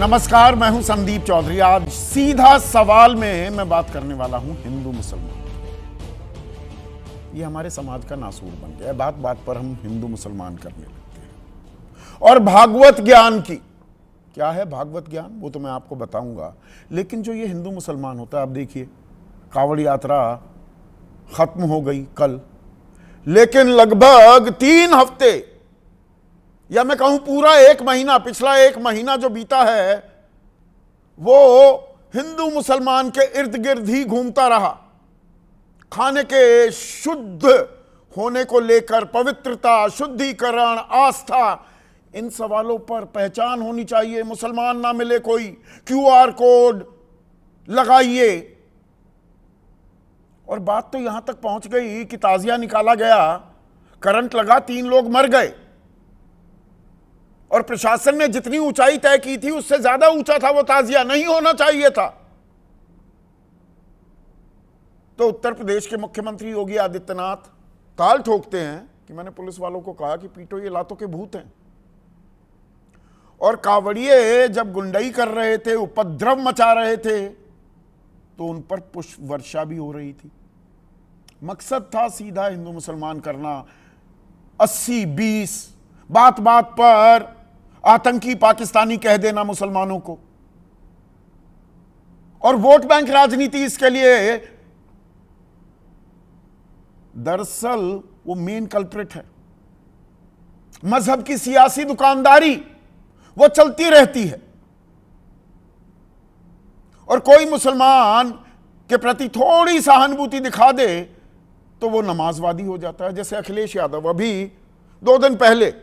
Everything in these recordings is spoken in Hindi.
नमस्कार, मैं हूं संदीप चौधरी। आज सीधा सवाल में मैं बात करने वाला हूं हिंदू मुसलमान। ये हमारे समाज का नासूर बन गया है। बात बात पर हम हिंदू मुसलमान करने लगते हैं। और भागवत ज्ञान की क्या है, भागवत ज्ञान वो तो मैं आपको बताऊंगा। लेकिन जो ये हिंदू मुसलमान होता है, आप देखिए कांवड़ यात्रा खत्म हो गई कल, लेकिन लगभग 3 हफ्ते या मैं कहूं पूरा 1 महीना, पिछला 1 महीना जो बीता है वो हिंदू मुसलमान के इर्द गिर्द ही घूमता रहा। खाने के शुद्ध होने को लेकर पवित्रता, शुद्धिकरण, आस्था, इन सवालों पर पहचान होनी चाहिए। मुसलमान ना मिले कोई, QR कोड लगाइए। और बात तो यहां तक पहुंच गई कि ताजिया निकाला गया, करंट लगा, 3 लोग मर गए और प्रशासन ने जितनी ऊंचाई तय की थी उससे ज्यादा ऊंचा था वो ताजिया, नहीं होना चाहिए था। तो उत्तर प्रदेश के मुख्यमंत्री योगी आदित्यनाथ ताल ठोकते हैं कि मैंने पुलिस वालों को कहा कि पीटो, ये लातों के भूत हैं। और कांवड़िए जब गुंडई कर रहे थे, उपद्रव मचा रहे थे, तो उन पर पुष्प वर्षा भी हो रही थी। मकसद था सीधा हिंदू मुसलमान करना, 80-20, बात बात पर आतंकी पाकिस्तानी कह देना मुसलमानों को। और वोट बैंक राजनीति इसके लिए दरअसल वो मेन कल्प्रिट है। मजहब की सियासी दुकानदारी वो चलती रहती है। और कोई मुसलमान के प्रति थोड़ी सहानुभूति दिखा दे तो वो नमाजवादी हो जाता है। जैसे अखिलेश यादव, अभी 2 दिन पहले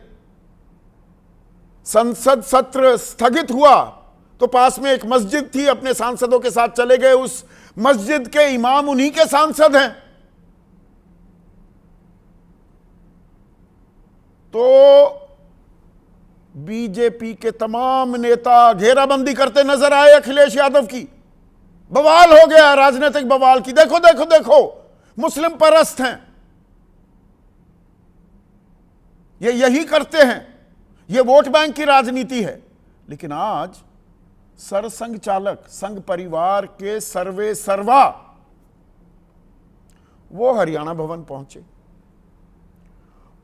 संसद सत्र स्थगित हुआ तो पास में एक मस्जिद थी, अपने सांसदों के साथ चले गए। उस मस्जिद के इमाम उन्हीं के सांसद हैं। तो बीजेपी के तमाम नेता घेराबंदी करते नजर आए अखिलेश यादव की। बवाल हो गया, राजनीतिक बवाल की, देखो देखो देखो मुस्लिम परस्त हैं, ये यही करते हैं, ये वोट बैंक की राजनीति है। लेकिन आज सरसंघ चालक, संघ परिवार के सर्वे सर्वा वो हरियाणा भवन पहुंचे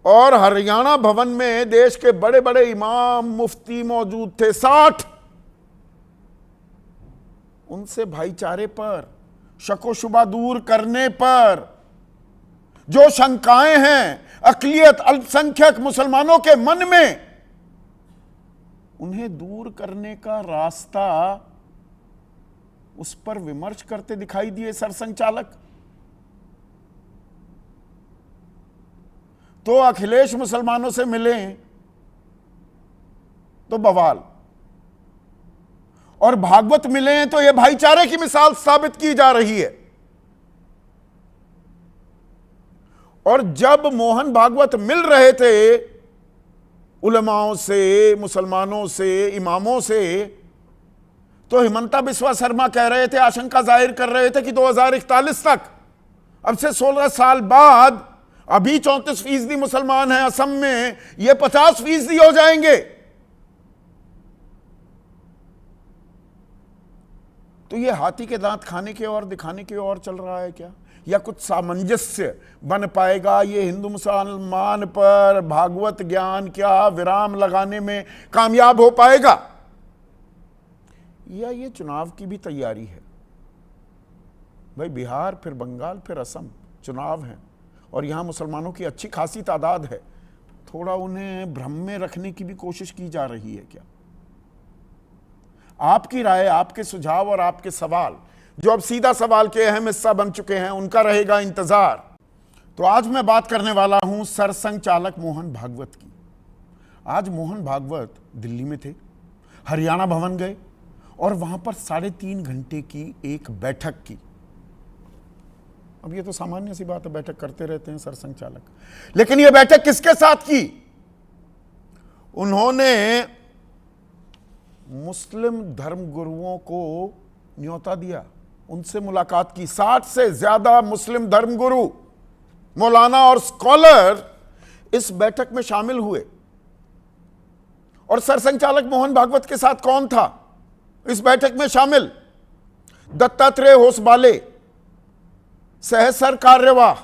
और हरियाणा भवन में देश के बड़े बड़े इमाम, मुफ्ती मौजूद थे, 60। उनसे भाईचारे पर, शको शुबा दूर करने पर, जो शंकाएं हैं अकलियत अल्पसंख्यक मुसलमानों के मन में, उन्हें दूर करने का रास्ता, उस पर विमर्श करते दिखाई दिए सरसंघ चालक। तो अखिलेश मुसलमानों से मिले तो बवाल, और भागवत मिले हैं तो यह भाईचारे की मिसाल साबित की जा रही है। और जब मोहन भागवत मिल रहे थे उलमाओं से, मुसलमानों से, इमामों से, तो हिमंता बिस्वा शर्मा कह रहे थे, आशंका जाहिर कर रहे थे कि 2041 तक, अब से 16 साल बाद, अभी 34% मुसलमान हैं असम में, ये 50% हो जाएंगे। तो ये हाथी के दांत खाने के और दिखाने के और चल रहा है क्या? या कुछ सामंजस्य बन पाएगा? ये हिंदू मुसलमान पर भागवत ज्ञान क्या विराम लगाने में कामयाब हो पाएगा? या ये चुनाव की भी तैयारी है? भाई बिहार, फिर बंगाल, फिर असम चुनाव हैं और यहां मुसलमानों की अच्छी खासी तादाद है। थोड़ा उन्हें भ्रम में रखने की भी कोशिश की जा रही है क्या? आपकी राय, आपके सुझाव और आपके सवाल, जो अब सीधा सवाल के अहम हिस्सा बन चुके हैं, उनका रहेगा इंतजार। तो आज मैं बात करने वाला हूं सरसंघ चालक मोहन भागवत की। आज मोहन भागवत दिल्ली में थे, हरियाणा भवन गए और वहां पर 3.5 घंटे की एक बैठक की। अब ये तो सामान्य सी बात है, बैठक करते रहते हैं सरसंघ चालक, लेकिन यह बैठक किसके साथ की? उन्होंने मुस्लिम धर्मगुरुओं को न्योता दिया, उनसे मुलाकात की। 60 से ज्यादा मुस्लिम धर्मगुरु, मौलाना और स्कॉलर इस बैठक में शामिल हुए। और सरसंघ चालक मोहन भागवत के साथ कौन था? इस बैठक में शामिल दत्तात्रेय होसबाले, सहसर कार्यवाह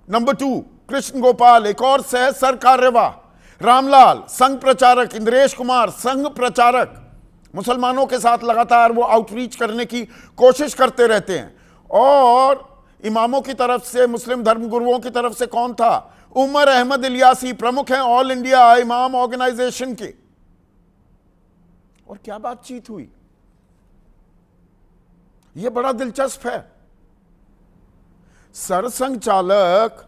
नंबर 2 कृष्ण गोपाल, एक और सहसर कार्यवाह रामलाल, संघ प्रचारक इंद्रेश कुमार, संघ प्रचारक। मुसलमानों के साथ लगातार वो आउटरीच करने की कोशिश करते रहते हैं। और इमामों की तरफ से, मुस्लिम धर्मगुरुओं की तरफ से कौन था? उमर अहमद इलियासी, प्रमुख हैं ऑल इंडिया इमाम ऑर्गेनाइजेशन के। और क्या बातचीत हुई, यह बड़ा दिलचस्प है। सरसंघ चालक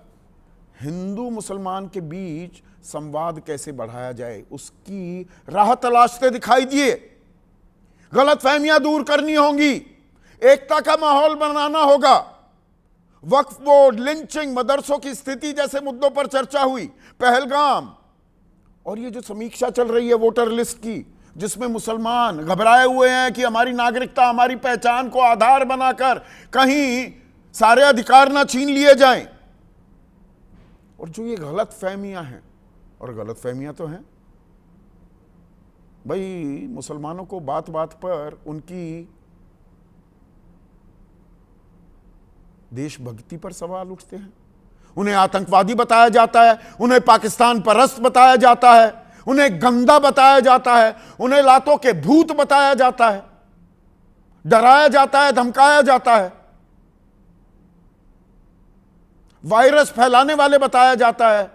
हिंदू मुसलमान के बीच संवाद कैसे बढ़ाया जाए उसकी राह तलाशते दिखाई दिए। गलतफहमियां दूर करनी होंगी, एकता का माहौल बनाना होगा। वक्फ बोर्ड, लिंचिंग, मदरसों की स्थिति जैसे मुद्दों पर चर्चा हुई। पहलगाम और ये जो समीक्षा चल रही है वोटर लिस्ट की, जिसमें मुसलमान घबराए हुए हैं कि हमारी नागरिकता, हमारी पहचान को आधार बनाकर कहीं सारे अधिकार ना छीन लिए जाएं। और जो ये गलत फहमियां हैं, और गलत फहमियां तो हैं भाई, मुसलमानों को बात बात पर उनकी देशभक्ति पर सवाल उठते हैं। उन्हें आतंकवादी बताया जाता है, उन्हें पाकिस्तान परस्त बताया जाता है, उन्हें गंदा बताया जाता है, उन्हें लातों के भूत बताया जाता है, डराया जाता है, धमकाया जाता है, वायरस फैलाने वाले बताया जाता है,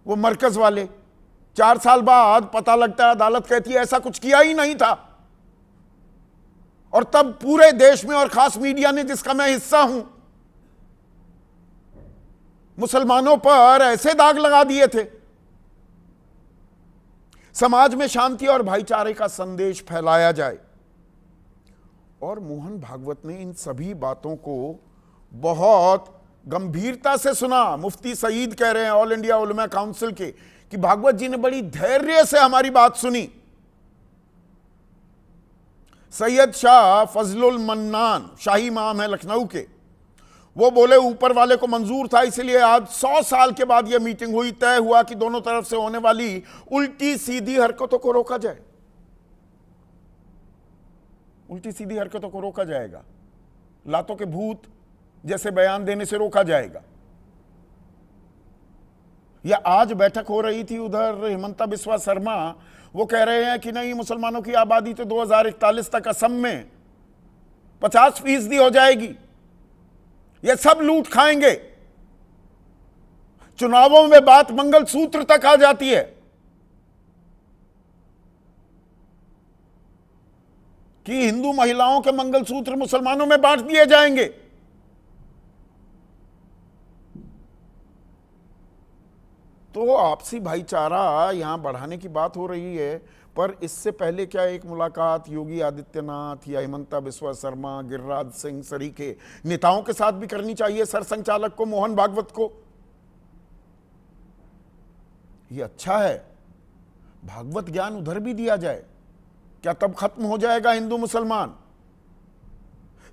वो मरकज वाले। 4 साल बाद पता लगता है, अदालत कहती है ऐसा कुछ किया ही नहीं था। और तब पूरे देश में और खास मीडिया ने, जिसका मैं हिस्सा हूं, मुसलमानों पर ऐसे दाग लगा दिए थे। समाज में शांति और भाईचारे का संदेश फैलाया जाए। और मोहन भागवत ने इन सभी बातों को बहुत गंभीरता से सुना। मुफ्ती सईद कह रहे हैं ऑल इंडिया उलमा काउंसिल के कि भागवत जी ने बड़ी धैर्य से हमारी बात सुनी। सैयद शाह फजलुल मन्नान, शाही इमाम है लखनऊ के, वो बोले ऊपर वाले को मंजूर था, इसलिए आज 100 साल के बाद यह मीटिंग हुई, तय हुआ कि दोनों तरफ से होने वाली उल्टी सीधी हरकतों को रोका जाए। उल्टी सीधी हरकतों को रोका जाएगा, लातों के भूत जैसे बयान देने से रोका जाएगा। या आज बैठक हो रही थी उधर, हिमंता बिस्वा शर्मा वो कह रहे हैं कि नहीं, मुसलमानों की आबादी तो 2041 तक असम में 50% हो जाएगी, ये सब लूट खाएंगे। चुनावों में बात मंगलसूत्र तक आ जाती है कि हिंदू महिलाओं के मंगलसूत्र मुसलमानों में बांट दिए जाएंगे। तो आपसी भाईचारा यहां बढ़ाने की बात हो रही है, पर इससे पहले क्या एक मुलाकात योगी आदित्यनाथ या हिमंता बिस्वा शर्मा, गिरिराज सिंह सरीखे नेताओं के साथ भी करनी चाहिए सरसंघ चालक को, मोहन भागवत को। ये अच्छा है, भागवत ज्ञान उधर भी दिया जाए। क्या तब खत्म हो जाएगा हिंदू मुसलमान?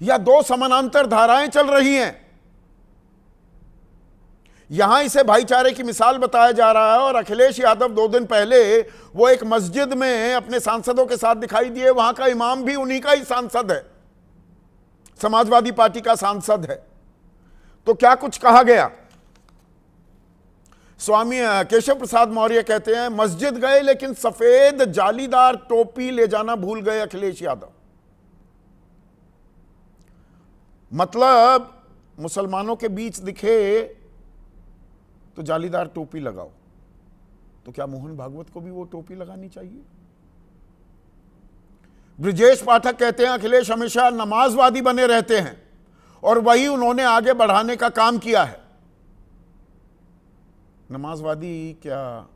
या 2 समानांतर धाराएं चल रही हैं? यहां इसे भाईचारे की मिसाल बताया जा रहा है। और अखिलेश यादव 2 दिन पहले वो एक मस्जिद में अपने सांसदों के साथ दिखाई दिए, वहां का इमाम भी उन्हीं का ही सांसद है, समाजवादी पार्टी का सांसद है। तो क्या कुछ कहा गया? स्वामी केशव प्रसाद मौर्य कहते हैं, मस्जिद गए लेकिन सफेद जालीदार टोपी ले जाना भूल गए अखिलेश यादव। मतलब मुसलमानों के बीच दिखे तो जालीदार टोपी लगाओ। तो क्या मोहन भागवत को भी वो टोपी लगानी चाहिए? ब्रिजेश पाठक कहते हैं, अखिलेश हमेशा नमाजवादी बने रहते हैं और वही उन्होंने आगे बढ़ाने का काम किया है। नमाजवादी क्या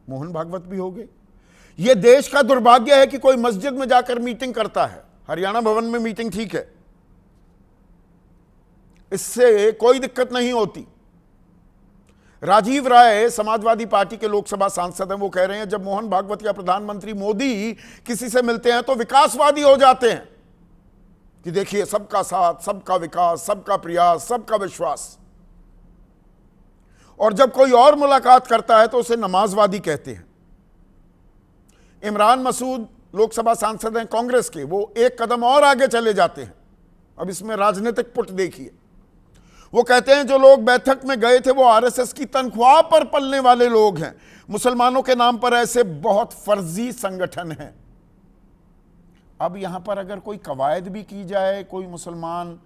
मोहन भागवत भी हो गए? यह देश का दुर्भाग्य है कि कोई मस्जिद में जाकर मीटिंग करता है। हरियाणा भवन में मीटिंग ठीक है, इससे कोई दिक्कत नहीं होती। राजीव राय समाजवादी पार्टी के लोकसभा सांसद हैं, वो कह रहे हैं जब मोहन भागवत या प्रधानमंत्री मोदी किसी से मिलते हैं तो विकासवादी हो जाते हैं कि देखिए सबका साथ, सबका विकास, सबका प्रयास, सबका विश्वास। और जब कोई और मुलाकात करता है तो उसे नमाजवादी कहते हैं। इमरान मसूद लोकसभा सांसद हैं कांग्रेस के, वो एक कदम और आगे चले जाते हैं। अब इसमें राजनीतिक पुट देखिए। वो कहते हैं जो लोग बैठक में गए थे वो आरएसएस की तनख्वाह पर पलने वाले लोग हैं। मुसलमानों के नाम पर ऐसे बहुत फर्जी संगठन हैं। अब यहां पर अगर कोई कवायद भी की जाए, कोई मुसलमान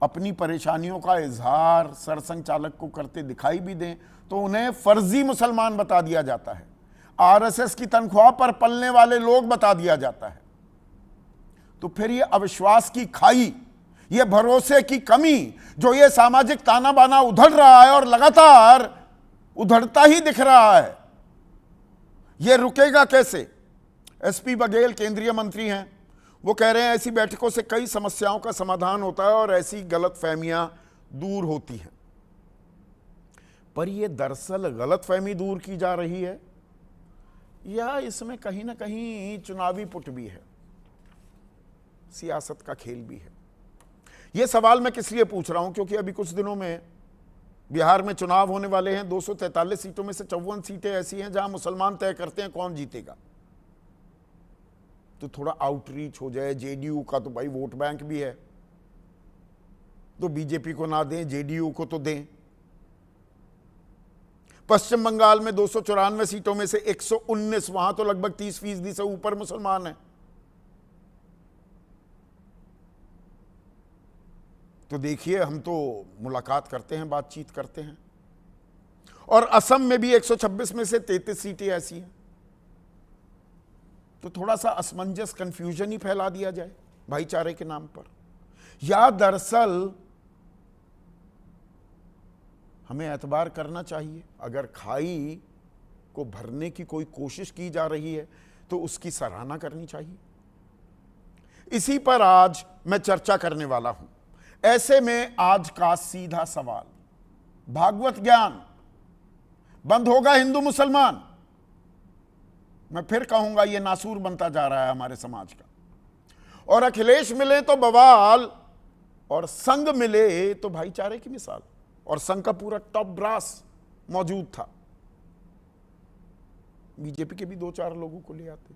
अपनी परेशानियों का इजहार सरसंघ चालक को करते दिखाई भी दें, तो उन्हें फर्जी मुसलमान बता दिया जाता है, आरएसएस की तनख्वाह पर पलने वाले लोग बता दिया जाता है। तो फिर ये अविश्वास की खाई, ये भरोसे की कमी, जो ये सामाजिक ताना बाना उधड़ रहा है और लगातार उधड़ता ही दिख रहा है, ये रुकेगा कैसे? एसपी बघेल केंद्रीय मंत्री हैं, वो कह रहे हैं ऐसी बैठकों से कई समस्याओं का समाधान होता है और ऐसी गलतफहमियां दूर होती हैं। पर यह दरअसल गलतफहमी दूर की जा रही है या इसमें कहीं ना कहीं चुनावी पुट भी है, सियासत का खेल भी है? यह सवाल मैं किस लिए पूछ रहा हूं, क्योंकि अभी कुछ दिनों में बिहार में चुनाव होने वाले हैं। 243 सीटों में से 54 सीटें ऐसी हैं जहां मुसलमान तय करते हैं कौन जीतेगा। तो थोड़ा आउटरीच हो जाए। जेडीयू का तो भाई वोट बैंक भी है, तो बीजेपी को ना दें, जेडीयू को तो दें। पश्चिम बंगाल में 294 सीटों में से 119, वहां तो लगभग 30% से ऊपर मुसलमान हैं। तो देखिए, हम तो मुलाकात करते हैं, बातचीत करते हैं। और असम में भी 126 में से 33 सीटें ऐसी हैं। तो थोड़ा सा असमंजस, कंफ्यूजन ही फैला दिया जाए भाईचारे के नाम पर, या दरअसल हमें एतबार करना चाहिए। अगर खाई को भरने की कोई कोशिश की जा रही है तो उसकी सराहना करनी चाहिए। इसी पर आज मैं चर्चा करने वाला हूं। ऐसे में आज का सीधा सवाल, भागवत ज्ञान बंद होगा हिंदू मुसलमान? मैं फिर कहूंगा यह नासूर बनता जा रहा है हमारे समाज का। और अखिलेश मिले तो बवाल, और संघ मिले तो भाईचारे की मिसाल। और संघ का पूरा टॉप ब्रास मौजूद था, बीजेपी के भी 2-4 लोगों को ले आते।